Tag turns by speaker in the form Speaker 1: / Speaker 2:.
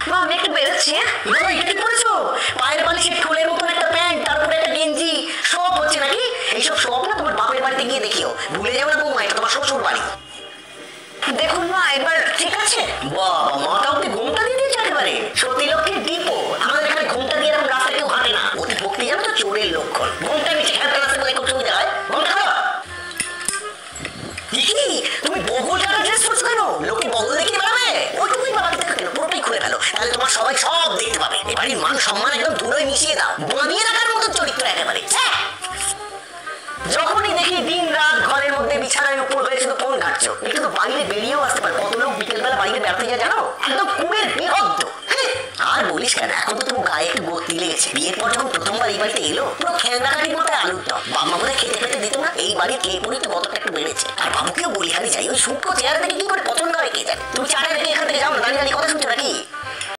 Speaker 1: মা আমি একটু বেরোচ্ছি।
Speaker 2: বাবা এটা কি করেছো? পায়ের বালিশের ঠোলের মতন একটা প্যান্ট, তার উপরে একটা গেঞ্জি, সব হচ্ছে নাকি? এইসব সব না তোমার বাপের বাড়িতে গিয়ে দেখিও, ভুলে যাবে না বৌমা, এটা তোমার শ্বশুর বাড়ি।
Speaker 1: দেখুন মা এবার ঠিক আছে?
Speaker 2: বাবা মাথা অব্দি ঘুমটা দিয়ে দিয়েছে একেবারে, সতী লক্ষ্মীর ডিপো। আমাদের এখানে ঘুমটা দিয়ে এরকম রাস্তায় কেউ হাঁটে না, অতি ভক্তি জানো তো চোরের লক্ষণ। ঘুমটা নিচে খেলতে রাস্তায় বলে খুব সুবিধা হয়, ঘুমটা খাও। কি তুমি বগল কাটা ড্রেস পরছো কেন? লোকে বগল দেখে বেড়াবে? ওইটুকুই বাবা দেখো কেন, পুরোটাই খুলে ফেলো, তাহলে তোমার সবাই সব দেখতে পাবে। এবারে মান সম্মান একদম ধুলোয় মিশিয়ে দাও, বাঁধিয়ে রাখার মতো চরিত্র একেবারে। যখনই দেখি দিন রাত ঘরের মধ্যে বিছানায় উপর হয়ে শুধু ফোন ঘাটছো, একটু তো বাইরে বেরিয়েও আসতে পারে। কত লোক বিকেলবেলা বাইরে বেড়াতে যায় জানো, একদম কুমের বিহদ্দ। আর বলিস কেন, এখন তো তোমার গায়ে একটু গতি লেগেছে। বিয়ের পর যখন প্রথমবার এই বাড়িতে এলো, পুরো খেলনাকাটির মতো আলুর টপ। বাবা মনে খেতে খেতে দিত না, এই বাড়ির কে পরি তো কতটা একটু বেড়েছে। আর বাবুকেও বলি, আমি যাই ওই সূক্ষ্ম চেহারা থেকে কি করে পছন্দ হয় কে জানে। তুমি চাটা দেখে এখান থেকে যাও না, দাঁড়িয়ে দাঁড়িয়ে কথা শুনছো নাকি?